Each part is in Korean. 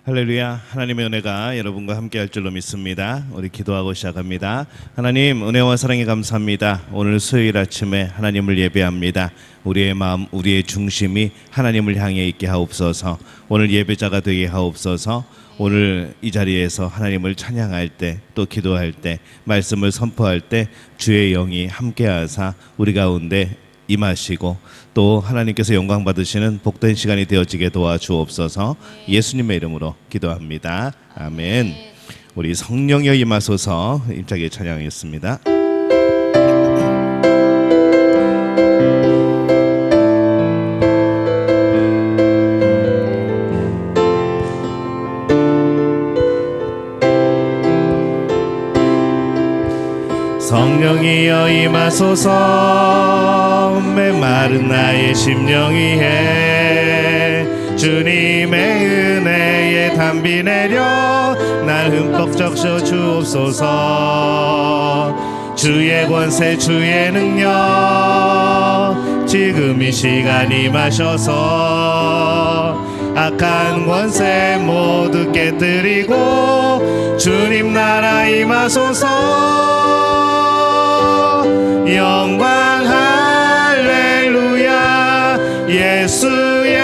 할렐루야. 하나님의 은혜가 여러분과 함께 할 줄로 믿습니다. 우리 기도하고 시작합니다. 하나님, 은혜와 사랑에 감사합니다. 오늘 수요일 아침에 하나님을 예배합니다. 우리의 마음, 우리의 중심이 하나님을 향해 있게 하옵소서. 오늘 예배자가 되게 하옵소서. 오늘 이 자리에서 하나님을 찬양할 때, 또 기도할 때, 말씀을 선포할 때 주의 영이 함께하사 우리 가운데 임하시고 또 하나님께서 영광 받으시는 복된 시간이 되어지게 도와주옵소서. 예수님의 이름으로 기도합니다. 아멘. 우리 성령여 임하소서 힘차게 찬양하겠습니다. 성령이여 임하소서. 메마른 나의 심령이 해 주님의 은혜에 담비 내려 날 흠뻑 적셔 주옵소서. 주의 권세 주의 능력 지금 이 시간 임하셔서 악한 권세 모두 깨뜨리고 주님 나라 임하소서. 영광 할렐루야. 예수의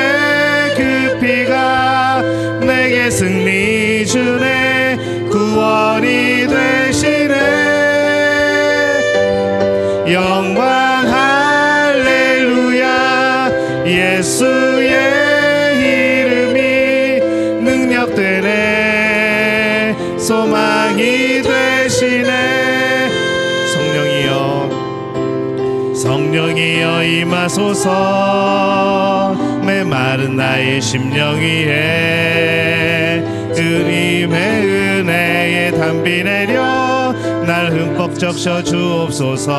그 피가 내게 승리 주네. 구원이 되시네. 영광 할렐루야. 예수의 이름이 능력되네. 소망이 되시네. 성령이여 임하소서. 메마른 나의 심령이 해 주님의 은혜에 담비 내려 날 흠뻑 적셔 주옵소서.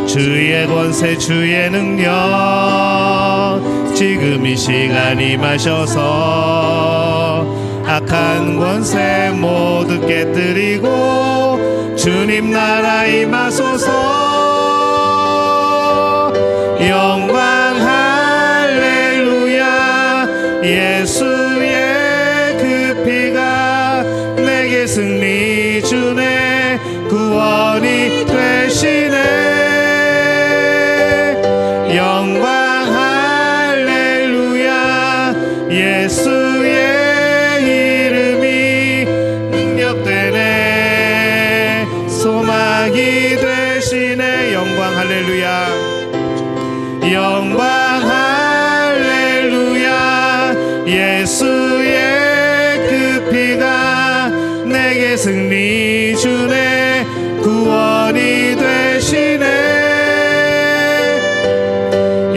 주의 권세 주의 능력 지금 이 시간 임하셔서 악한 권세 모두 깨뜨리고 주님 나라 임하소서. 영광 할렐루야. 예수의 그 피가 내게 승리 주네. 구원이 되시네. 영광 할렐루야. 예수의 이름이 능력되네. 소망이 되시네. 영광 할렐루야. 영광 할렐루야. 예수의 그 피가 내게 승리 주네. 구원이 되시네.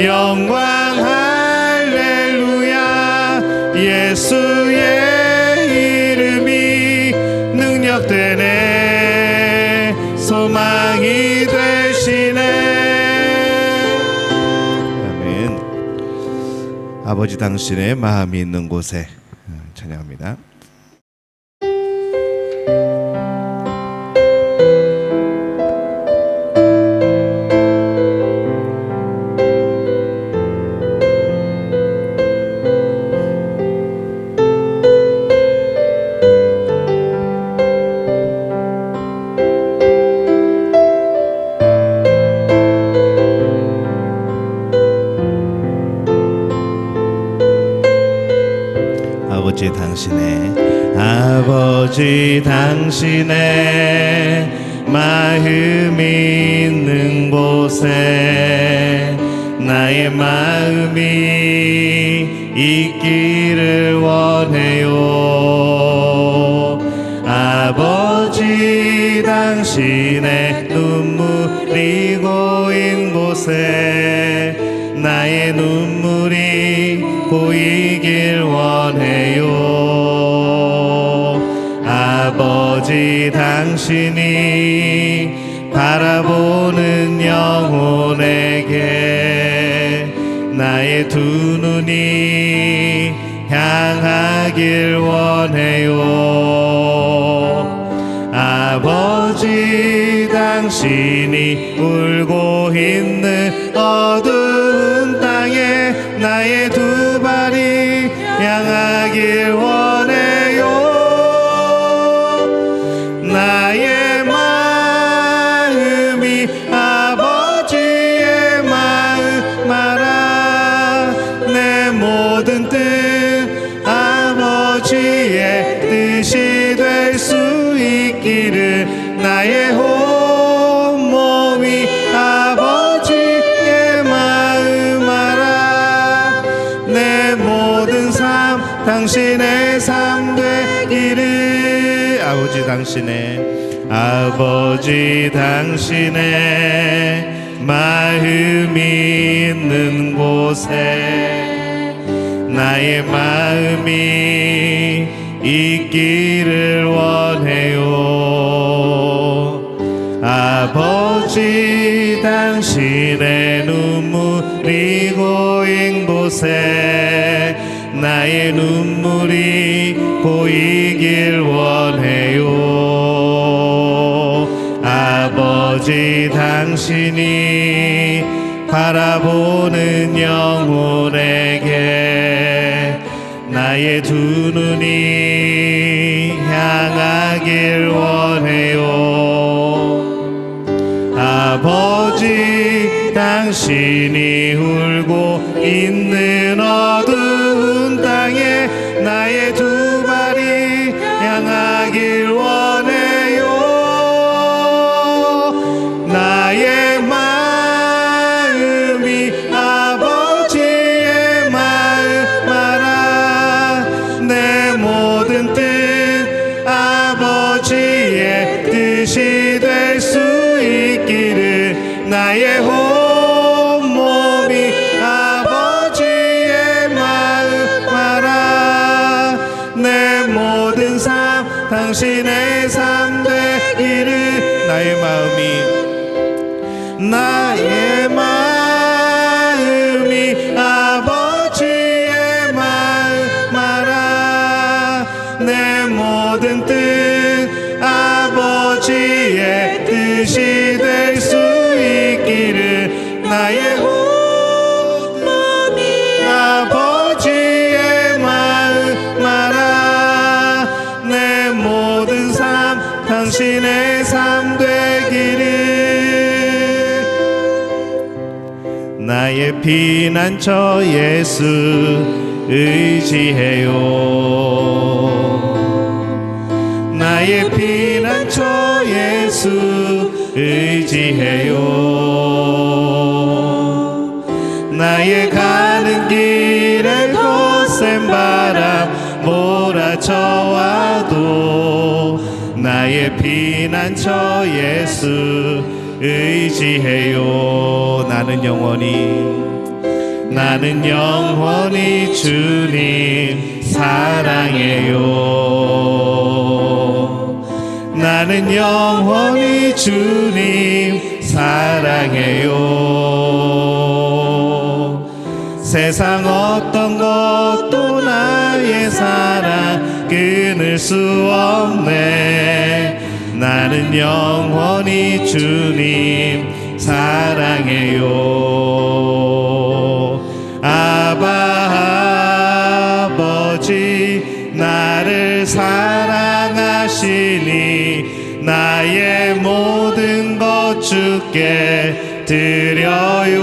영광 할렐루야. 예수의 이름이 능력되네. 소망이 되시네. 아버지 당신의 마음이 있는 곳에 찬양합니다. 아버지 당신의 마음이 있는 곳에 나의 마음이 있기를 원해요. 아버지 당신의 눈물이 고인 곳에 나의 눈물이 고이길 원해요. 아버지 당신이 바라보는 영혼에게 나의 두 눈이 향하길 원해요. 아버지 당신이 울고 있는 어두운 땅에 나의 두 발이 향하길 나의 온몸이 아버지의 마음 알아. 내 모든 삶 당신의 삶 되기를. 아버지 당신의 마음이 있는 곳에 나의 마음이 있기를 원해요. 아버지 당신의 눈물이 고인 곳에 나의 눈물이 보이길 원해요. 아버지 당신이 바라보는 영혼에게 나의 두 눈이 향하길 원해요. 아버지 당신이 울고 있는 어두운 땅에 나의 두 발이 향하길 원해요. 나의 마음이 아버지의 마음 알아. 내 모든 뜻 아버지의 뜻이 될 수 있기를. 나의 온몸이 아버지의 마음 알아. 내 모든 삶 당신의 삶 되기를. 나의 마음이 아버지의 마음 알아. 내 모든 뜻 아버지의 뜻이 될 수 있기를. 나의 온몸이 아버지의 마음 알아. 내 모든 삶 당신의 삶 되기를. 나의 피난처 예수 의지해요. 나의 피난처 예수 의지해요. 나의 가는 길에 거센 바람 몰아쳐와도 나의 피난처 예수 의지해요. 나는 영원히 주님 사랑해요. 나는 영원히 주님 사랑해요. 세상 어떤 것도 나의 사랑 끊을 수 없네. 나는 영원히 주님 사랑해요. 아버지 나를 사랑하시니 나의 모든 것 주께 드려요.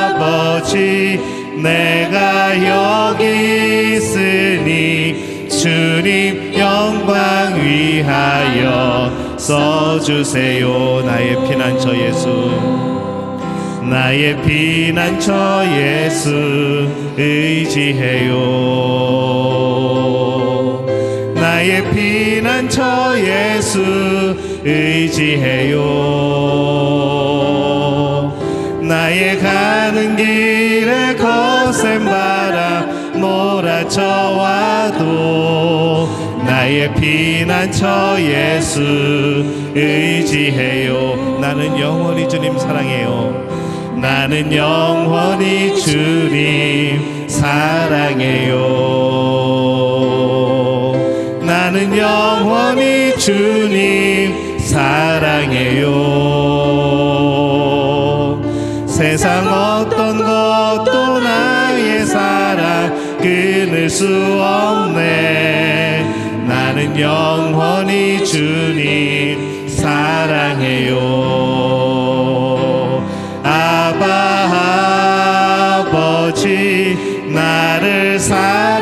아버지 내가 여기 있으니 주님 영광 위하여 써주세요. 나의 피난처 예수 의지해요. 나의 피난처 예수 의지해요. 나의 가는 길에 거센 바람 몰아쳐와도 나의 피난처 예수 의지해요. 나는 영원히 주님 사랑해요. 나는 영원히 주님 사랑해요. 나는 영원히 주님 사랑해요. 세상 어떤 것도 나의 사랑 끊을 수 없네. 나는 영원히 주님 사랑해요. 아버지 나를 사랑하시니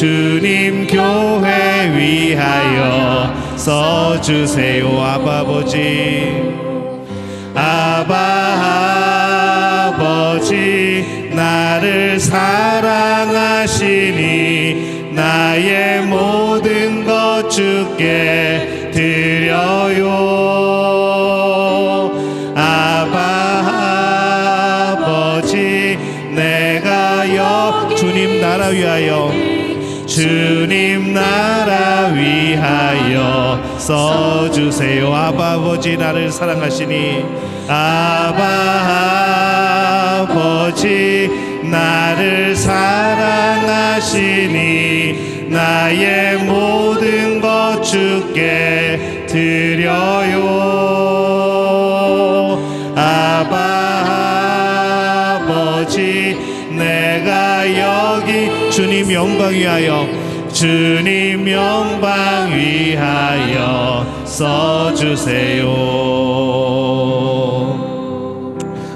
주님 교회 위하여 써주세요. 아바 아버지, 아바 아버지, 나를 사랑하시니 나의 모든 것 주께 드려요. 아바 아버지, 내가 주님 나라 위하여, 주님 나라 위하여 써주세요. 아바 아버지, 나를 사랑하시니, 아바 아버지, 나를 사랑하시니 나의 모든 것 주께 드려요. 아바 아버지, 내가 여기 주님 영광 위하여, 주님 영광 위하여 써주세요.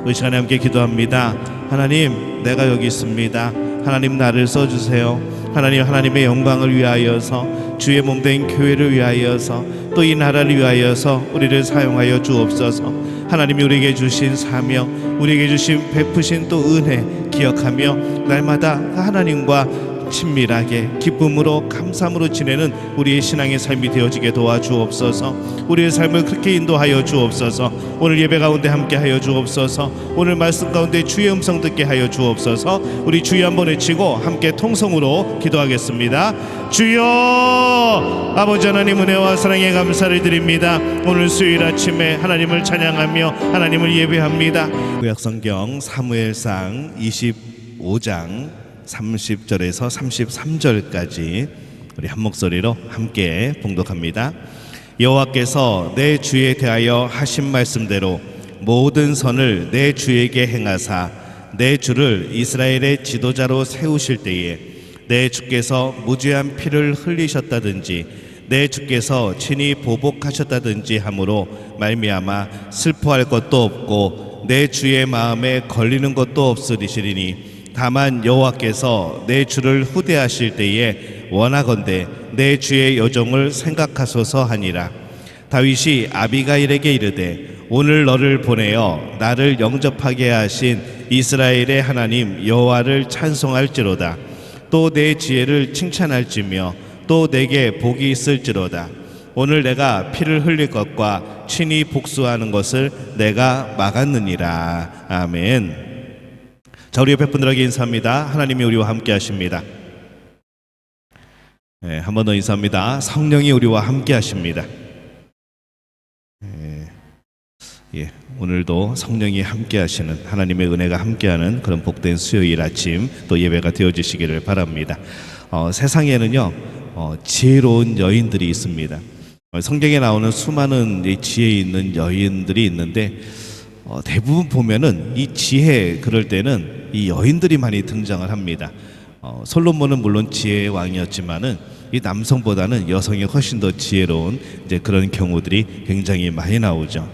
이 시간에 함께 기도합니다. 하나님, 내가 여기 있습니다. 하나님, 나를 써주세요. 하나님, 하나님의 영광을 위하여서, 주의 몸된 교회를 위하여서, 또 이 나라를 위하여서 우리를 사용하여 주옵소서. 하나님이 우리에게 주신 사명, 우리에게 주신 베푸신 또 은혜 기억하며 날마다 하나님과 친밀하게 기쁨으로 감사함으로 지내는 우리의 신앙의 삶이 되어지게 도와주옵소서. 우리의 삶을 그렇게 인도하여 주옵소서. 오늘 예배 가운데 함께 하여 주옵소서. 오늘 말씀 가운데 주의 음성 듣게 하여 주옵소서. 우리 주여 한번 외치고 함께 통성으로 기도하겠습니다. 주여, 아버지 하나님, 은혜와 사랑에 감사를 드립니다. 오늘 수요일 아침에 하나님을 찬양하며 하나님을 예배합니다. 구약성경 사무엘상 25장 30절에서 33절까지 우리 한 목소리로 함께 봉독합니다. 여호와께서 내 주에 대하여 하신 말씀대로 모든 선을 내 주에게 행하사 내 주를 이스라엘의 지도자로 세우실 때에 내 주께서 무죄한 피를 흘리셨다든지 내 주께서 친히 보복하셨다든지 함으로 말미암아 슬퍼할 것도 없고 내 주의 마음에 걸리는 것도 없으리시리니 다만 여호와께서 내 주를 후대하실 때에 원하건대 내 주의 여종을 생각하소서 하니라. 다윗이 아비가일에게 이르되 오늘 너를 보내어 나를 영접하게 하신 이스라엘의 하나님 여호와를 찬송할지로다. 또 내 지혜를 칭찬할지며 또 내게 복이 있을지로다. 오늘 내가 피를 흘릴 것과 친히 복수하는 것을 내가 막았느니라. 아멘. 자, 우리 옆에 분들에게 인사합니다. 하나님이 우리와 함께 하십니다. 네, 한 번 더 인사합니다. 성령이 우리와 함께 하십니다. 오늘도 성령이 함께 하시는, 하나님의 은혜가 함께하는 그런 복된 수요일 아침 또 예배가 되어지시기를 바랍니다. 세상에는요 지혜로운 여인들이 있습니다. 성경에 나오는 수많은 지혜 있는 여인들이 있는데 대부분 보면은 이 지혜 그럴 때는 이 여인들이 많이 등장을 합니다. 솔로몬은 물론 지혜의 왕이었지만은 이 남성보다는 여성이 훨씬 더 지혜로운 이제 그런 경우들이 굉장히 많이 나오죠.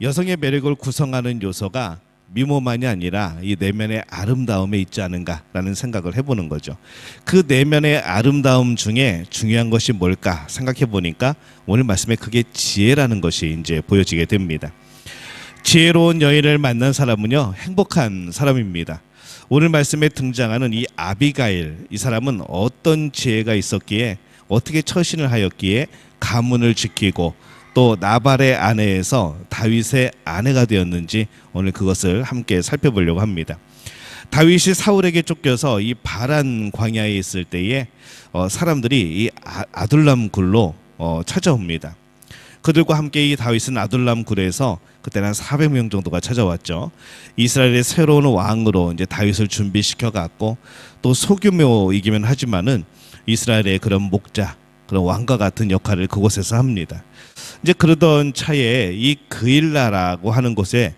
여성의 매력을 구성하는 요소가 미모만이 아니라 이 내면의 아름다움에 있지 않은가라는 생각을 해보는 거죠. 그 내면의 아름다움 중에 중요한 것이 뭘까 생각해 보니까 오늘 말씀에 그게 지혜라는 것이 이제 보여지게 됩니다. 지혜로운 여인을 만난 사람은요 행복한 사람입니다. 오늘 말씀에 등장하는 이 아비가일, 이 사람은 어떤 지혜가 있었기에 어떻게 처신을 하였기에 가문을 지키고 또 나발의 아내에서 다윗의 아내가 되었는지 오늘 그것을 함께 살펴보려고 합니다. 다윗이 사울에게 쫓겨서 이 바란 광야에 있을 때에 사람들이 이 아둘람 굴로 찾아옵니다. 그들과 함께 이 다윗은 아둘람 굴에서 그때는 한 400명 정도가 찾아왔죠. 이스라엘의 새로운 왕으로 이제 다윗을 준비시켜 갔고 또 소규모이기만 하지만은 이스라엘의 그런 목자, 그런 왕과 같은 역할을 그곳에서 합니다. 이제 그러던 차에 이 그일라라고 하는 곳에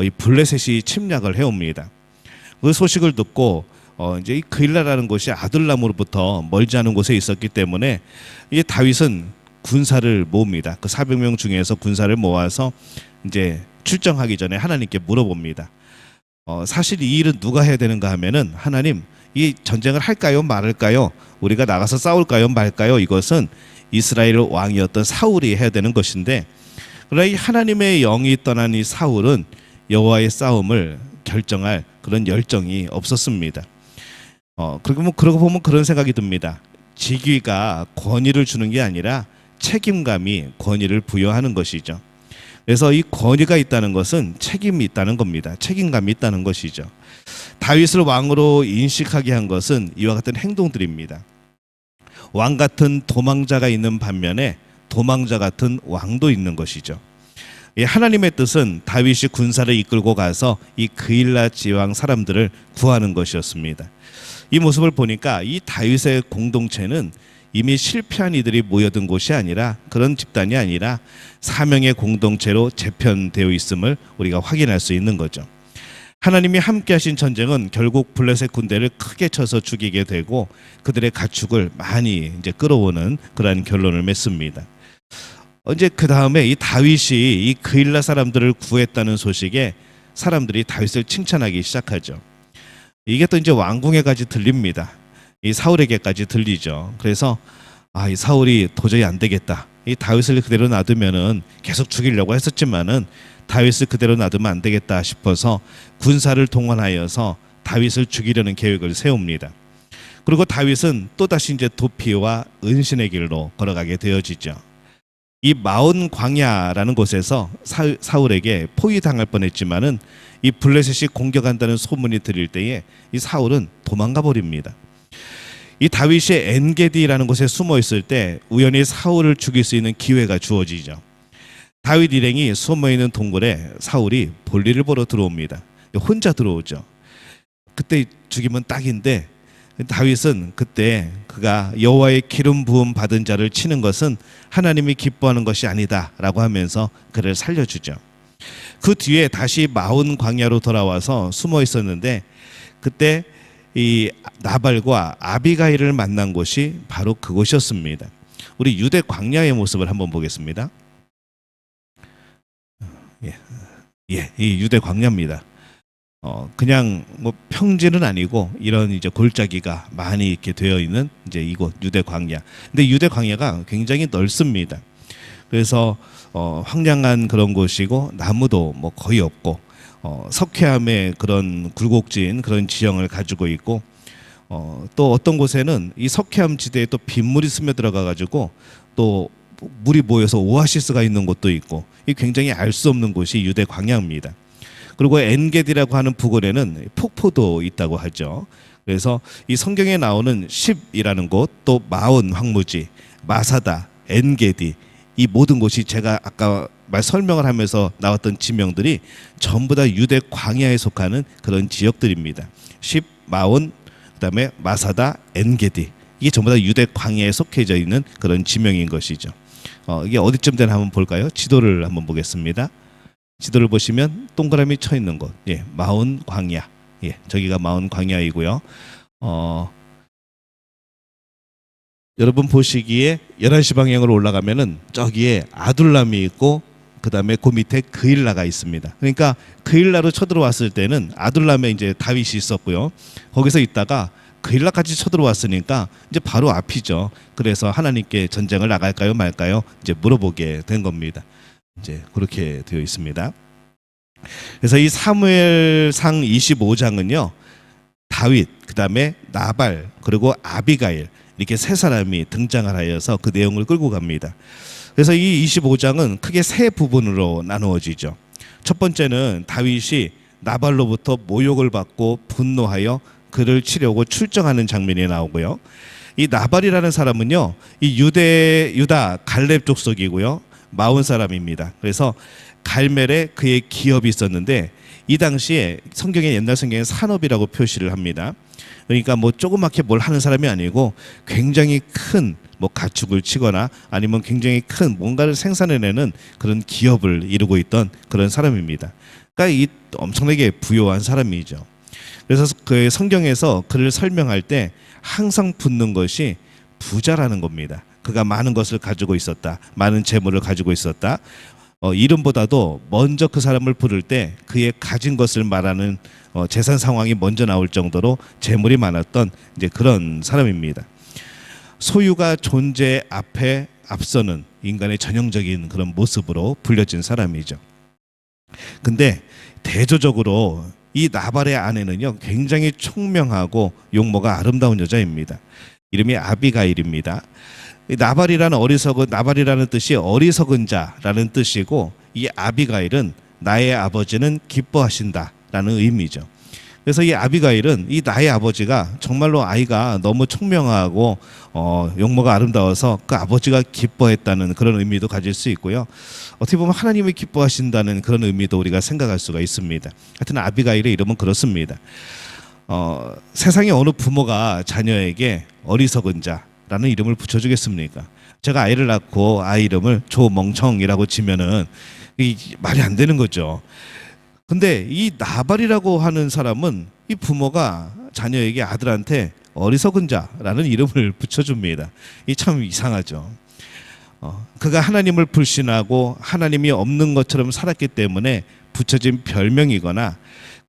이 블레셋이 침략을 해옵니다. 그 소식을 듣고 이제 이 그일라라는 곳이 아둘람으로부터 멀지 않은 곳에 있었기 때문에 이 다윗은 군사를 모읍니다. 그 400명 중에서 군사를 모아서 이제 출정하기 전에 하나님께 물어봅니다. 사실 이 일은 누가 해야 되는가 하면은 하나님, 이 전쟁을 할까요 말을까요? 우리가 나가서 싸울까요 말까요? 이것은 이스라엘 왕이었던 사울이 해야 되는 것인데, 그러나 이 하나님의 영이 떠난 이 사울은 여호와의 싸움을 결정할 그런 열정이 없었습니다. 그러고 보면 그런 생각이 듭니다. 직위가 권위를 주는 게 아니라 책임감이 권위를 부여하는 것이죠. 그래서 이 권위가 있다는 것은 책임이 있다는 겁니다. 책임감이 있다는 것이죠. 다윗을 왕으로 인식하게 한 것은 이와 같은 행동들입니다. 왕 같은 도망자가 있는 반면에 도망자 같은 왕도 있는 것이죠. 하나님의 뜻은 다윗이 군사를 이끌고 가서 이 그일라 지방 사람들을 구하는 것이었습니다. 이 모습을 보니까 이 다윗의 공동체는 이미 실패한 이들이 모여든 곳이 아니라, 그런 집단이 아니라 사명의 공동체로 재편되어 있음을 우리가 확인할 수 있는 거죠. 하나님이 함께 하신 전쟁은 결국 블레셋 군대를 크게 쳐서 죽이게 되고 그들의 가축을 많이 이제 끌어오는 그러한 결론을 맺습니다. 이제 그 다음에 이 다윗이 이 그일라 사람들을 구했다는 소식에 사람들이 다윗을 칭찬하기 시작하죠. 이게 또 이제 왕궁에까지 들립니다. 이 사울에게까지 들리죠. 그래서 이 사울이 도저히 안 되겠다. 이 다윗을 그대로 놔두면은 계속 죽이려고 했었지만은 다윗을 그대로 놔두면 안 되겠다 싶어서 군사를 동원하여서 다윗을 죽이려는 계획을 세웁니다. 그리고 다윗은 또다시 이제 도피와 은신의 길로 걸어가게 되어지죠. 이 마온 광야라는 곳에서 사울에게 포위당할 뻔했지만은 이 블레셋이 공격한다는 소문이 들릴 때에 이 사울은 도망가 버립니다. 이 다윗이 엔게디라는 곳에 숨어 있을 때 우연히 사울을 죽일 수 있는 기회가 주어지죠. 다윗 일행이 숨어 있는 동굴에 사울이 볼일을 보러 들어옵니다. 혼자 들어오죠. 그때 죽이면 딱인데 다윗은 그때 그가 여호와의 기름 부음 받은 자를 치는 것은 하나님이 기뻐하는 것이 아니다라고 하면서 그를 살려주죠. 그 뒤에 다시 마온 광야로 돌아와서 숨어 있었는데 그때 이 나발과 아비가일을 만난 곳이 바로 그곳이었습니다. 우리 유대 광야의 모습을 한번 보겠습니다. 이 유대 광야입니다. 그냥 뭐 평지는 아니고 이런 이제 골짜기가 많이 이렇게 되어 있는 이제 이곳 유대 광야. 근데 유대 광야가 굉장히 넓습니다. 그래서 황량한 그런 곳이고 나무도 뭐 거의 없고 석회암의 그런 굴곡진 그런 지형을 가지고 있고 또 어떤 곳에는 이 석회암 지대에 또 빗물이 스며들어가 가지고 또 물이 모여서 오아시스가 있는 곳도 있고 이 굉장히 알 수 없는 곳이 유대 광야입니다. 그리고 엔게디라고 하는 부근에는 폭포도 있다고 하죠. 그래서 이 성경에 나오는 10이라는 곳, 또 마온 황무지, 마사다, 엔게디 이 모든 곳이 제가 아까 설명을 하면서 나왔던 지명들이 전부 다 유대 광야에 속하는 그런 지역들입니다. 10, 마온, 그다음에 마사다, 엔게디 이게 전부 다 유대 광야에 속해져 있는 그런 지명인 것이죠. 이게 어디쯤 되나 한번 볼까요? 지도를 한번 보겠습니다. 지도를 보시면 동그라미 쳐 있는 곳, 마온 광야, 저기가 마온 광야이고요. 여러분 보시기에 11시 방향으로 올라가면은 저기에 아둘람이 있고 그 다음에 그 밑에 그일라가 있습니다. 그러니까 그일라로 쳐들어왔을 때는 아둘람에 이제 다윗이 있었고요. 거기서 있다가 그일라까지 쳐들어왔으니까 이제 바로 앞이죠. 그래서 하나님께 전쟁을 나갈까요 말까요 이제 물어보게 된 겁니다. 이제 그렇게 되어 있습니다. 그래서 이 사무엘상 25장은요 다윗, 그 다음에 나발, 그리고 아비가일 이렇게 세 사람이 등장을 하여서 그 내용을 끌고 갑니다. 그래서 이 25장은 크게 세 부분으로 나누어지죠. 첫 번째는 다윗이 나발로부터 모욕을 받고 분노하여 그를 치려고 출정하는 장면이 나오고요. 이 나발이라는 사람은요 이 유다 갈렙 족속이고요 마온 사람입니다. 그래서 갈멜에 그의 기업이 있었는데 이 당시에 옛날 성경에 산업이라고 표시를 합니다. 그러니까 뭐 조그맣게 뭘 하는 사람이 아니고 굉장히 큰 뭐 가축을 치거나 아니면 굉장히 큰 뭔가를 생산해내는 그런 기업을 이루고 있던 그런 사람입니다. 그러니까 이 엄청나게 부유한 사람이죠. 그래서 그 성경에서 그를 설명할 때 항상 붙는 것이 부자라는 겁니다. 그가 많은 것을 가지고 있었다. 많은 재물을 가지고 있었다. 이름보다도 먼저 그 사람을 부를 때 그의 가진 것을 말하는 재산 상황이 먼저 나올 정도로 재물이 많았던 이제 그런 사람입니다. 소유가 존재 앞에 앞서는 인간의 전형적인 그런 모습으로 불려진 사람이죠. 근데 대조적으로 이 나발의 아내는요, 굉장히 총명하고 용모가 아름다운 여자입니다. 이름이 아비가일입니다. 나발이라는 뜻이 어리석은 자라는 뜻이고, 이 아비가일은 나의 아버지는 기뻐하신다라는 의미죠. 그래서 이 아비가일은 이 나의 아버지가 정말로 아이가 너무 총명하고 용모가 아름다워서 그 아버지가 기뻐했다는 그런 의미도 가질 수 있고요. 어떻게 보면 하나님이 기뻐하신다는 그런 의미도 우리가 생각할 수가 있습니다. 하여튼 아비가일의 이름은 그렇습니다. 세상에 어느 부모가 자녀에게 어리석은 자라는 이름을 붙여주겠습니까? 제가 아이를 낳고 아이 이름을 조멍청이라고 지면은 말이 안 되는 거죠. 근데 이 나발이라고 하는 사람은 이 부모가 자녀에게 아들한테 어리석은 자라는 이름을 붙여줍니다. 이 참 이상하죠. 그가 하나님을 불신하고 하나님이 없는 것처럼 살았기 때문에 붙여진 별명이거나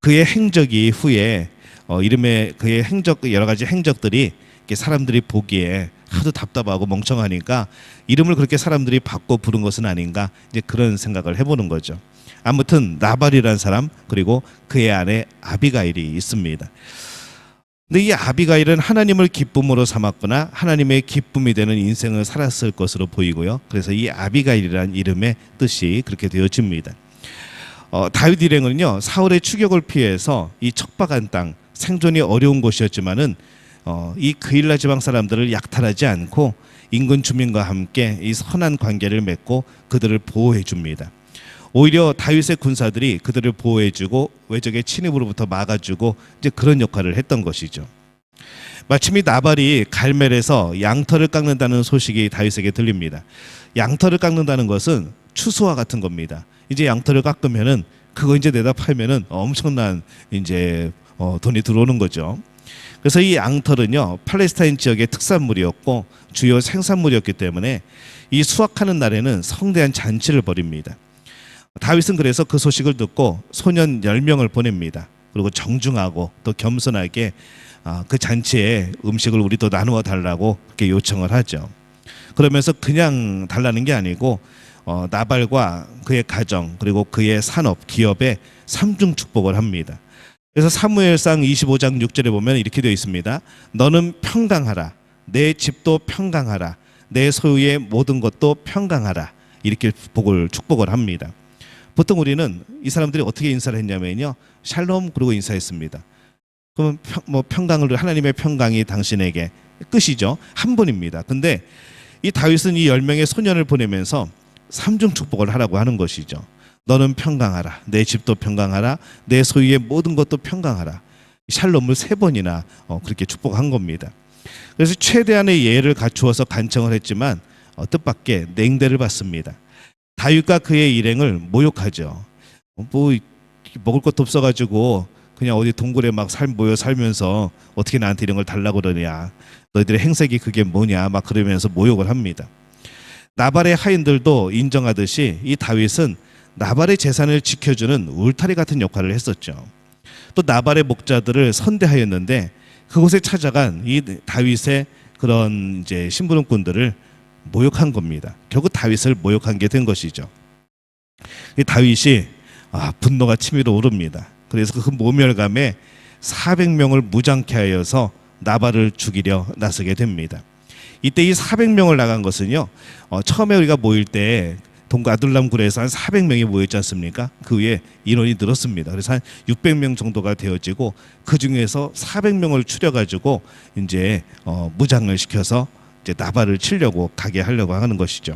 그의 행적이 후에 그의 여러 가지 행적들이 사람들이 보기에 하도 답답하고 멍청하니까 이름을 그렇게 사람들이 바꿔 부른 것은 아닌가, 이제 그런 생각을 해보는 거죠. 아무튼 나발이라는 사람, 그리고 그의 아내 아비가일이 있습니다. 근데 이 아비가일은 하나님을 기쁨으로 삼았거나 하나님의 기쁨이 되는 인생을 살았을 것으로 보이고요. 그래서 이 아비가일이라는 이름의 뜻이 그렇게 되어집니다. 다윗 일행은요, 사울의 추격을 피해서 이 척박한 땅, 생존이 어려운 곳이었지만은 이 그일라 지방 사람들을 약탈하지 않고 인근 주민과 함께 이 선한 관계를 맺고 그들을 보호해 줍니다. 오히려 다윗의 군사들이 그들을 보호해주고 외적의 침입으로부터 막아주고 이제 그런 역할을 했던 것이죠. 마침 이 나발이 갈멜에서 양털을 깎는다는 소식이 다윗에게 들립니다. 양털을 깎는다는 것은 추수와 같은 겁니다. 이제 양털을 깎으면은 그거 이제 내다 팔면은 엄청난 이제 돈이 들어오는 거죠. 그래서 이 양털은요, 팔레스타인 지역의 특산물이었고 주요 생산물이었기 때문에 이 수확하는 날에는 성대한 잔치를 벌입니다. 다윗은 그래서 그 소식을 듣고 소년 10명을 보냅니다. 그리고 정중하고 또 겸손하게 그 잔치에 음식을 우리도 나누어 달라고 그렇게 요청을 하죠. 그러면서 그냥 달라는 게 아니고 나발과 그의 가정 그리고 그의 산업, 기업에 삼중 축복을 합니다. 그래서 사무엘상 25장 6절에 보면 이렇게 되어 있습니다. 너는 평강하라, 내 집도 평강하라, 내 소유의 모든 것도 평강하라, 이렇게 축복을 합니다. 보통 우리는 이 사람들이 어떻게 인사를 했냐면요, 샬롬 그러고 인사했습니다. 그러면 평강을, 하나님의 평강이 당신에게, 끝이죠. 한 번입니다. 근데 이 다윗은 이 10명의 소년을 보내면서 삼중 축복을 하라고 하는 것이죠. 너는 평강하라, 내 집도 평강하라, 내 소유의 모든 것도 평강하라. 샬롬을 3번이나 그렇게 축복한 겁니다. 그래서 최대한의 예를 갖추어서 간청을 했지만 뜻밖의 냉대를 받습니다. 다윗과 그의 일행을 모욕하죠. 먹을 것도 없어가지고 그냥 어디 동굴에 막 모여 살면서 어떻게 나한테 이런 걸 달라고 그러냐, 너희들의 행색이 그게 뭐냐, 막 그러면서 모욕을 합니다. 나발의 하인들도 인정하듯이 이 다윗은 나발의 재산을 지켜주는 울타리 같은 역할을 했었죠. 또 나발의 목자들을 선대하였는데 그곳에 찾아간 이 다윗의 그런 이제 심부름꾼들을 모욕한 겁니다. 결국 다윗을 모욕한 게 된 것이죠. 이 다윗이 분노가 치밀어 오릅니다. 그래서 그 모멸감에 400명을 무장케 하여서 나발을 죽이려 나서게 됩니다. 이때 이 400명을 나간 것은요, 처음에 우리가 모일 때 동구 아둘람 굴에서 한 400명이 모였지 않습니까? 그 위에 인원이 늘었습니다. 그래서 한 600명 정도가 되어지고 그 중에서 400명을 추려가지고 이제 무장을 시켜서 이제 나발을 치려고 가게 하려고 하는 것이죠.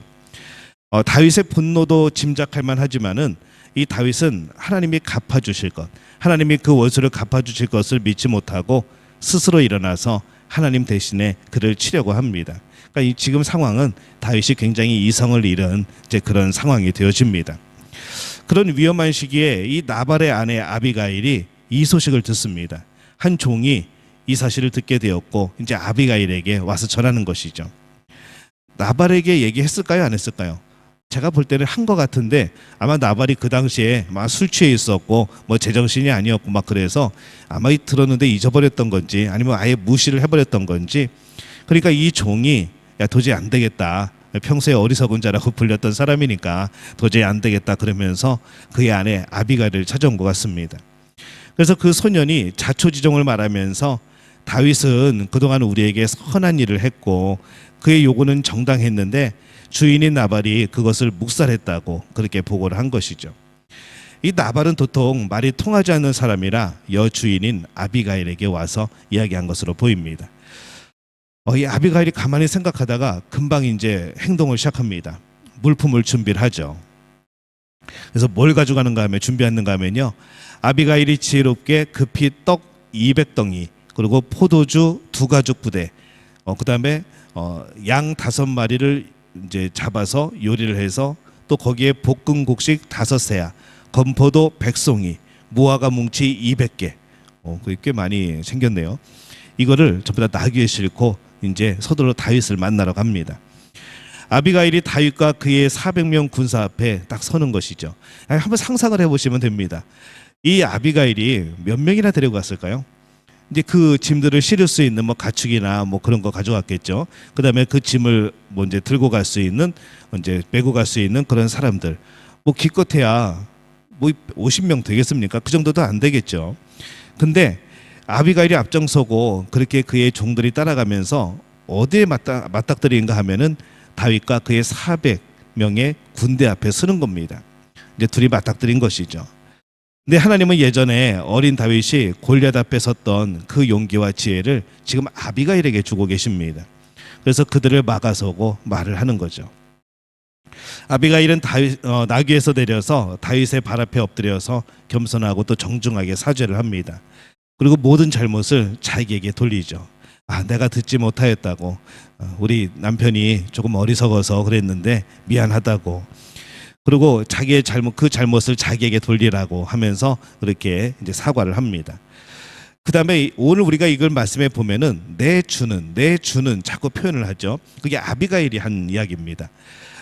다윗의 분노도 짐작할 만하지만은 이 다윗은 하나님이 갚아주실 것, 하나님이 그 원수를 갚아주실 것을 믿지 못하고 스스로 일어나서 하나님 대신에 그를 치려고 합니다. 그러니까 이 지금 상황은 다윗이 굉장히 이성을 잃은 이제 그런 상황이 되어집니다. 그런 위험한 시기에 이 나발의 아내 아비가일이 이 소식을 듣습니다. 한 종이 이 사실을 듣게 되었고 이제 아비가일에게 와서 전하는 것이죠. 나발에게 얘기했을까요, 안 했을까요? 제가 볼 때는 한 것 같은데 아마 나발이 그 당시에 막 술 취해 있었고 뭐 제정신이 아니었고 막 그래서 아마 들었는데 잊어버렸던 건지 아니면 아예 무시를 해버렸던 건지 그러니까 이 종이 야 도저히 안 되겠다. 평소에 어리석은 자라고 불렸던 사람이니까 도저히 안 되겠다 그러면서 그의 아내 아비가일을 찾아온 것 같습니다. 그래서 그 소년이 자초지종을 말하면서 다윗은 그동안 우리에게 선한 일을 했고 그의 요구는 정당했는데 주인인 나발이 그것을 묵살했다고 그렇게 보고를 한 것이죠. 이 나발은 도통 말이 통하지 않는 사람이라 여주인인 아비가일에게 와서 이야기한 것으로 보입니다. 이 아비가일이 가만히 생각하다가 금방 이제 행동을 시작합니다. 물품을 준비를 하죠. 그래서 뭘 가져가는가 하면 준비하는가 하면요. 아비가일이 지혜롭게 급히 떡 200덩이 그리고 포도주 2가죽 부대 그다음에 양 5마리를 이제 잡아서 요리를 해서 또 거기에 볶은 곡식 5세야 건포도 100송이 무화과 뭉치 200개 그게 꽤 많이 생겼네요. 이거를 전부 다 나귀에 싣고 이제 서둘러 다윗을 만나러 갑니다. 아비가일이 다윗과 그의 400명 군사 앞에 딱 서는 것이죠. 한번 상상을 해보시면 됩니다. 이 아비가일이 몇 명이나 데리고 갔을까요? 이제 그 짐들을 실을 수 있는 뭐 가축이나 뭐 그런 거 가져갔겠죠. 그다음에 그 짐을 뭐 이제 들고 갈 수 있는 이제 메고 갈 수 있는 그런 사람들 뭐 기껏해야 뭐 50명 되겠습니까? 그 정도도 안 되겠죠. 근데 아비가일이 앞장서고 그렇게 그의 종들이 따라가면서 어디에 맞닥뜨리는가 하면은 다윗과 그의 400명의 군대 앞에 서는 겁니다. 이제 둘이 맞닥뜨린 것이죠. 근데 하나님은 예전에 어린 다윗이 골리앗 앞에 섰던 그 용기와 지혜를 지금 아비가일에게 주고 계십니다. 그래서 그들을 막아서고 말을 하는 거죠. 아비가일은 나귀에서 내려서 다윗의 발 앞에 엎드려서 겸손하고 또 정중하게 사죄를 합니다. 그리고 모든 잘못을 자기에게 돌리죠. 내가 듣지 못하였다고 우리 남편이 조금 어리석어서 그랬는데 미안하다고 그리고 자기의 그 잘못을 자기에게 돌리라고 하면서 그렇게 이제 사과를 합니다. 그다음에 오늘 우리가 이걸 말씀해 보면은 내 주는 자꾸 표현을 하죠. 그게 아비가일이 한 이야기입니다.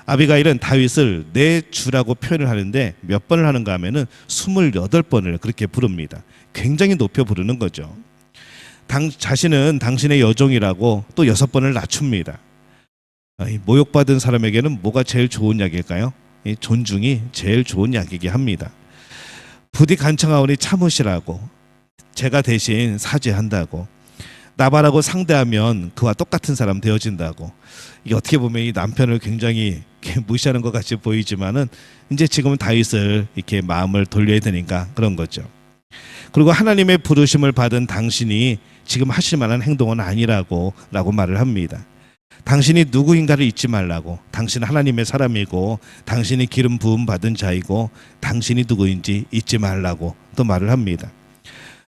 아비가일은 다윗을 내 주라고 표현을 하는데 몇 번을 하는가 하면은 28번을 그렇게 부릅니다. 굉장히 높여 부르는 거죠. 자신은 당신의 여종이라고 또 6번을 낮춥니다. 모욕받은 사람에게는 뭐가 제일 좋은 약일까요? 이 존중이 제일 좋은 약이게 합니다. 부디 간청하오니 참으시라고 제가 대신 사죄한다고 나발하고 상대하면 그와 똑같은 사람 되어진다고. 이게 어떻게 보면 이 남편을 굉장히 무시하는 것 같이 보이지만은 이제 지금은 다윗을 이렇게 마음을 돌려야 되니까 그런 거죠. 그리고 하나님의 부르심을 받은 당신이 지금 하실 만한 행동은 아니라고 말을 합니다. 당신이 누구인가를 잊지 말라고. 당신은 하나님의 사람이고 당신이 기름 부음 받은 자이고 당신이 누구인지 잊지 말라고 또 말을 합니다.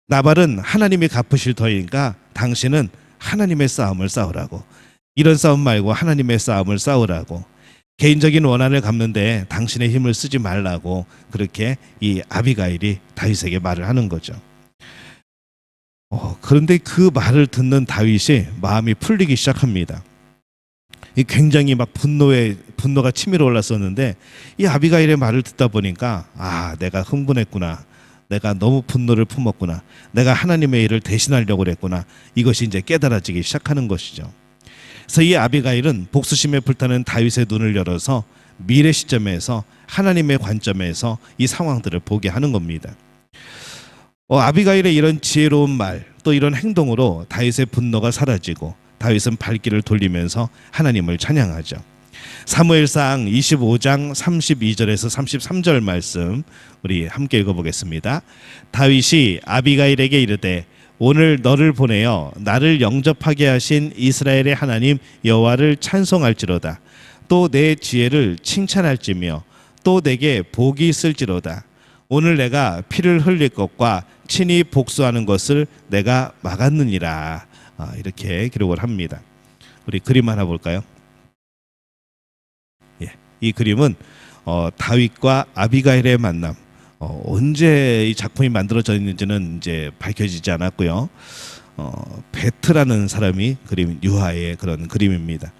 나발은 하나님이 갚으실 터이니까 당신은 하나님의 싸움을 싸우라고. 이런 싸움 말고 하나님의 싸움을 싸우라고. 개인적인 원한을 갚는데 당신의 힘을 쓰지 말라고 그렇게 이 아비가일이 다윗에게 말을 하는 거죠. 그런데 그 말을 듣는 다윗이 마음이 풀리기 시작합니다. 굉장히 막 분노가 치밀어 올랐었는데 이 아비가일의 말을 듣다 보니까 내가 흥분했구나. 내가 너무 분노를 품었구나. 내가 하나님의 일을 대신하려고 그랬구나. 이것이 이제 깨달아지기 시작하는 것이죠. 그래서 이 아비가일은 복수심에 불타는 다윗의 눈을 열어서 미래 시점에서 하나님의 관점에서 이 상황들을 보게 하는 겁니다. 아비가일의 이런 지혜로운 말, 또 이런 행동으로 다윗의 분노가 사라지고 다윗은 발길을 돌리면서 하나님을 찬양하죠. 사무엘상 25장 32절에서 33절 말씀 우리 함께 읽어보겠습니다. 다윗이 아비가일에게 이르되 오늘 너를 보내어 나를 영접하게 하신 이스라엘의 하나님 여호와를 찬송할지로다. 또 내 지혜를 칭찬할지며 또 내게 복이 있을지로다. 오늘 내가 피를 흘릴 것과 친히 복수하는 것을 내가 막았느니라. 이렇게 기록을 합니다. 우리 그림 하나 볼까요? 이 그림은 다윗과 아비가일의 만남. 언제 이 작품이 만들어졌는지는 이제 밝혀지지 않았고요. 베트라는 사람이 그린 유화의 그런 그림입니다.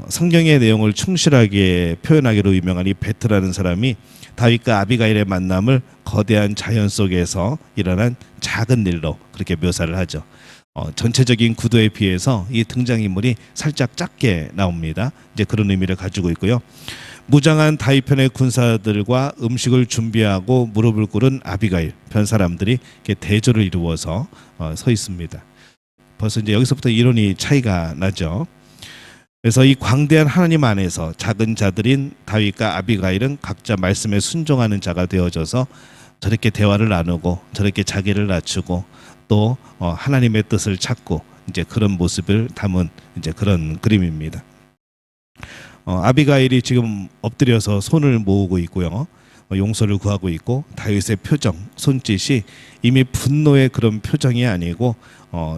성경의 내용을 충실하게 표현하기로 유명한 이 베트라는 사람이 다윗과 아비가일의 만남을 거대한 자연 속에서 일어난 작은 일로 그렇게 묘사를 하죠. 전체적인 구도에 비해서 이 등장인물이 살짝 작게 나옵니다. 이제 그런 의미를 가지고 있고요. 무장한 다윗 편의 군사들과 음식을 준비하고 무릎을 꿇은 아비가일 편 사람들이 이렇게 대조를 이루어서 서 있습니다. 벌써 이제 여기서부터 이론이 차이가 나죠. 그래서 이 광대한 하나님 안에서 작은 자들인 다윗과 아비가일은 각자 말씀에 순종하는 자가 되어져서 저렇게 대화를 나누고 저렇게 자기를 낮추고 또 하나님의 뜻을 찾고 이제 그런 모습을 담은 이제 그런 그림입니다. 아비가일이 지금 엎드려서 손을 모으고 있고요. 용서를 구하고 있고 다윗의 표정, 손짓이 이미 분노의 그런 표정이 아니고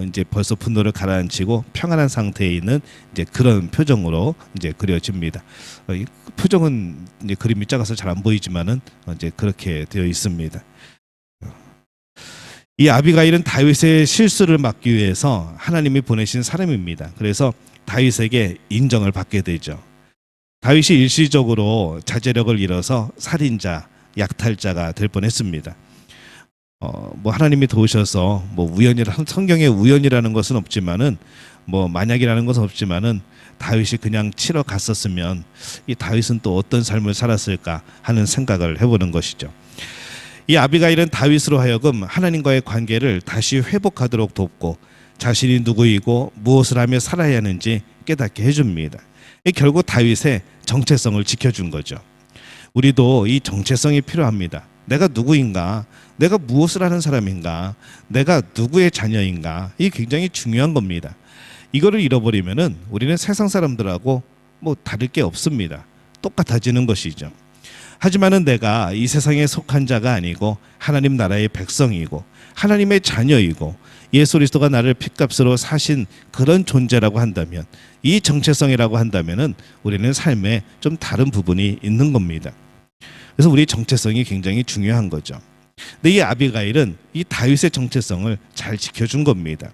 이제 벌써 분노를 가라앉히고 평안한 상태에 있는 이제 그런 표정으로 이제 그려집니다. 이 표정은 이제 그림이 작아서 잘 안 보이지만은 이제 그렇게 되어 있습니다. 이 아비가일은 다윗의 실수를 막기 위해서 하나님이 보내신 사람입니다. 그래서 다윗에게 인정을 받게 되죠. 다윗이 일시적으로 자제력을 잃어서 살인자, 약탈자가 될 뻔했습니다. 뭐 하나님이 도우셔서 뭐 성경에 우연이라는 것은 없지만은 뭐 만약이라는 것은 없지만은 다윗이 그냥 치러 갔었으면 이 다윗은 또 어떤 삶을 살았을까 하는 생각을 해보는 것이죠. 이 아비가일은 다윗으로 하여금 하나님과의 관계를 다시 회복하도록 돕고 자신이 누구이고 무엇을 하며 살아야 하는지 깨닫게 해줍니다. 결국 다윗의 정체성을 지켜준 거죠. 우리도 이 정체성이 필요합니다. 내가 누구인가? 내가 무엇을 하는 사람인가? 내가 누구의 자녀인가? 이게 굉장히 중요한 겁니다. 이거를 잃어버리면은 우리는 세상 사람들하고 뭐 다를 게 없습니다. 똑같아지는 것이죠. 하지만은 내가 이 세상에 속한 자가 아니고 하나님 나라의 백성이고 하나님의 자녀이고 예수 그리스도가 나를 핏값으로 사신 그런 존재라고 한다면 이 정체성이라고 한다면은 우리는 삶에 좀 다른 부분이 있는 겁니다. 그래서 우리 정체성이 굉장히 중요한 거죠. 근데 이 아비가일은 이 다윗의 정체성을 잘 지켜준 겁니다.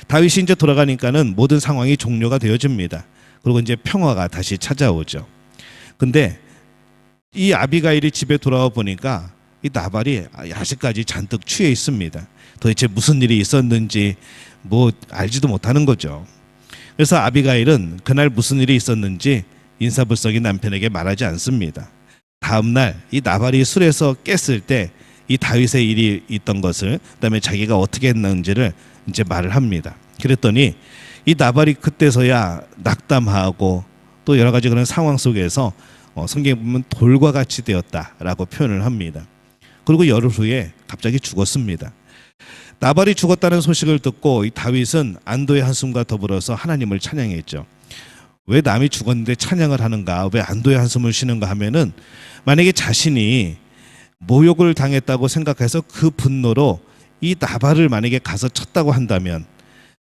다윗이 이제 돌아가니까는 모든 상황이 종료가 되어집니다. 그리고 이제 평화가 다시 찾아오죠. 근데 이 아비가일이 집에 돌아와 보니까 이 나발이 아직까지 잔뜩 취해 있습니다. 도대체 무슨 일이 있었는지 뭐 알지도 못하는 거죠. 그래서 아비가일은 그날 무슨 일이 있었는지 인사불성인 남편에게 말하지 않습니다. 다음 날 이 나발이 술에서 깼을 때 이 다윗의 일이 있던 것을 그다음에 자기가 어떻게 했는지를 이제 말을 합니다. 그랬더니 이 나발이 그때서야 낙담하고 또 여러 가지 그런 상황 속에서 성경에 보면 돌과 같이 되었다라고 표현을 합니다. 그리고 열흘 후에 갑자기 죽었습니다. 나발이 죽었다는 소식을 듣고 이 다윗은 안도의 한숨과 더불어서 하나님을 찬양했죠. 왜 남이 죽었는데 찬양을 하는가? 왜 안도의 한숨을 쉬는가 하면은 만약에 자신이 모욕을 당했다고 생각해서 그 분노로 이 나발을 만약에 가서 쳤다고 한다면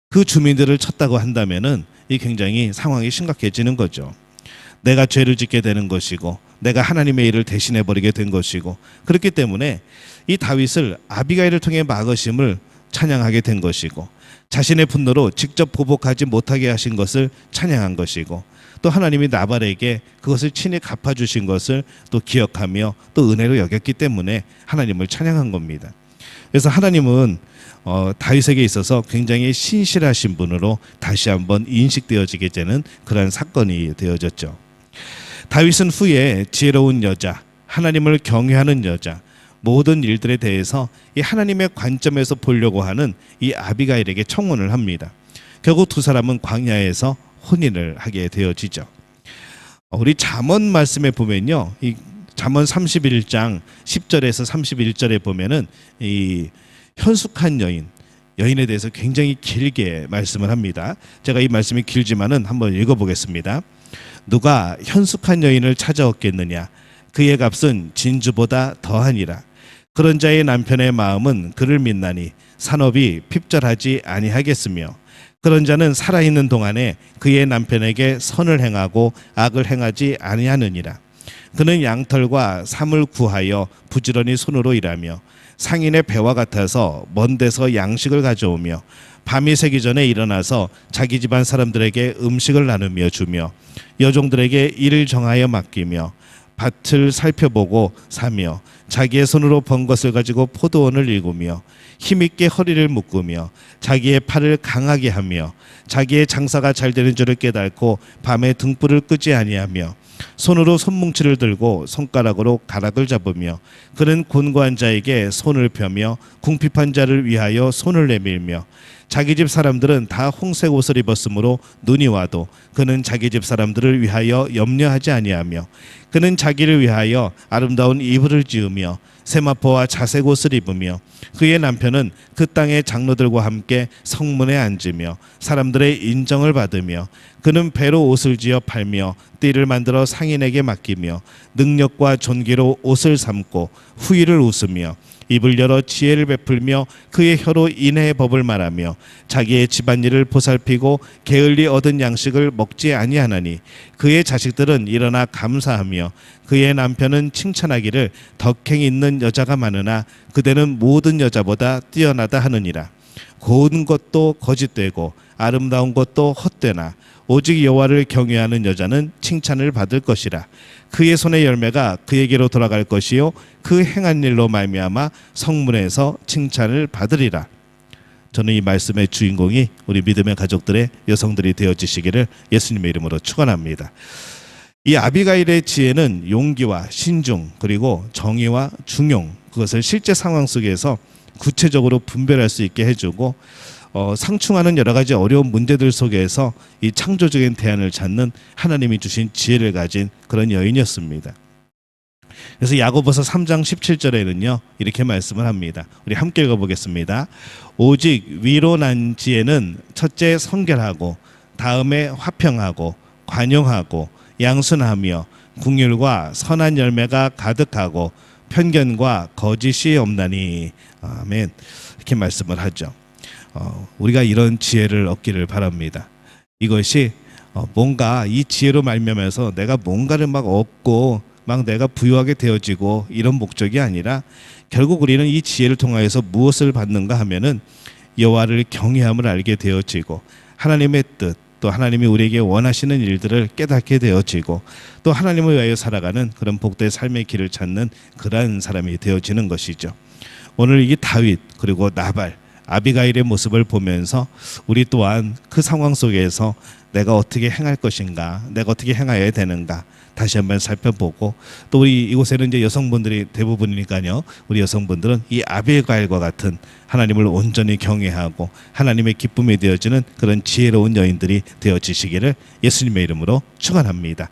그 주민들을 쳤다고 한다면은 이 굉장히 상황이 심각해지는 거죠. 내가 죄를 짓게 되는 것이고 내가 하나님의 일을 대신해 버리게 된 것이고 그렇기 때문에 이 다윗을 아비가일을 통해 막으심을 찬양하게 된 것이고 자신의 분노로 직접 보복하지 못하게 하신 것을 찬양한 것이고 또 하나님이 나발에게 그것을 친히 갚아주신 것을 또 기억하며 또 은혜로 여겼기 때문에 하나님을 찬양한 겁니다. 그래서 하나님은 다윗에게 있어서 굉장히 신실하신 분으로 다시 한번 인식되어지게 되는 그런 사건이 되어졌죠. 다윗은 후에 지혜로운 여자, 하나님을 경외하는 여자, 모든 일들에 대해서 이 하나님의 관점에서 보려고 하는 이 아비가일에게 청혼을 합니다. 결국 두 사람은 광야에서 혼인을 하게 되어지죠. 우리 잠언 말씀에 보면요, 이 잠언 31장 10절에서 31절에 보면은 이 현숙한 여인에 대해서 굉장히 길게 말씀을 합니다. 제가 이 말씀이 길지만은 한번 읽어보겠습니다. 누가 현숙한 여인을 찾아왔겠느냐? 그의 값은 진주보다 더하니라. 그런 자의 남편의 마음은 그를 믿나니 산업이 핍절하지 아니하겠으며 그런 자는 살아있는 동안에 그의 남편에게 선을 행하고 악을 행하지 아니하느니라. 그는 양털과 삼을 구하여 부지런히 손으로 일하며 상인의 배와 같아서 먼 데서 양식을 가져오며 밤이 새기 전에 일어나서 자기 집안 사람들에게 음식을 나누며 주며 여종들에게 일을 정하여 맡기며 밭을 살펴보고 사며 자기의 손으로 번 것을 가지고 포도원을 일구며 힘있게 허리를 묶으며 자기의 팔을 강하게 하며 자기의 장사가 잘 되는 줄을 깨닫고 밤에 등불을 끄지 아니하며 손으로 손뭉치를 들고 손가락으로 가락을 잡으며 그는 곤고한 자에게 손을 펴며 궁핍한 자를 위하여 손을 내밀며 자기 집 사람들은 다 홍색 옷을 입었으므로 눈이 와도 그는 자기 집 사람들을 위하여 염려하지 아니하며 그는 자기를 위하여 아름다운 이불을 지으며 세마포와 자색 옷을 입으며 그의 남편은 그 땅의 장로들과 함께 성문에 앉으며 사람들의 인정을 받으며 그는 배로 옷을 지어 팔며 띠를 만들어 상인에게 맡기며 능력과 존귀로 옷을 삼고 후일을 웃으며 입을 열어 지혜를 베풀며 그의 혀로 인애의 법을 말하며 자기의 집안일을 보살피고 게을리 얻은 양식을 먹지 아니하나니 그의 자식들은 일어나 감사하며 그의 남편은 칭찬하기를 덕행 있는 여자가 많으나 그대는 모든 여자보다 뛰어나다 하느니라. 고운 것도 거짓되고 아름다운 것도 헛되나 오직 여호와를 경외하는 여자는 칭찬을 받을 것이라. 그의 손의 열매가 그에게로 돌아갈 것이요 그 행한 일로 말미암아 성문에서 칭찬을 받으리라. 저는 이 말씀의 주인공이 우리 믿음의 가족들의 여성들이 되어지시기를 예수님의 이름으로 축원합니다. 이 아비가일의 지혜는 용기와 신중 그리고 정의와 중용, 그것을 실제 상황 속에서 구체적으로 분별할 수 있게 해주고 상충하는 여러 가지 어려운 문제들 속에서 이 창조적인 대안을 찾는 하나님이 주신 지혜를 가진 그런 여인이었습니다. 그래서 야고보서 3장 17절에는요 이렇게 말씀을 합니다. 우리 함께 읽어보겠습니다. 오직 위로 난 지혜는 첫째 성결하고 다음에 화평하고 관용하고 양순하며 긍휼과 선한 열매가 가득하고 편견과 거짓이 없나니. 아멘. 이렇게 말씀을 하죠. 우리가 이런 지혜를 얻기를 바랍니다. 이것이 뭔가 이 지혜로 말미암아서 내가 뭔가를 막 얻고 막 내가 부유하게 되어지고 이런 목적이 아니라 결국 우리는 이 지혜를 통하여서 무엇을 받는가 하면은 여호와를 경외함을 알게 되어지고 하나님의 뜻, 또 하나님이 우리에게 원하시는 일들을 깨닫게 되어지고 또 하나님을 위하여 살아가는 그런 복된 삶의 길을 찾는 그러한 사람이 되어지는 것이죠. 오늘 이 다윗 그리고 나발, 아비가일의 모습을 보면서 우리 또한 그 상황 속에서 내가 어떻게 행할 것인가, 내가 어떻게 행해야 되는가 다시 한번 살펴보고, 또 우리 이곳에는 이제 여성분들이 대부분이니까요, 우리 여성분들은 이 아비가일과 같은 하나님을 온전히 경외하고 하나님의 기쁨이 되어지는 그런 지혜로운 여인들이 되어지시기를 예수님의 이름으로 축원합니다.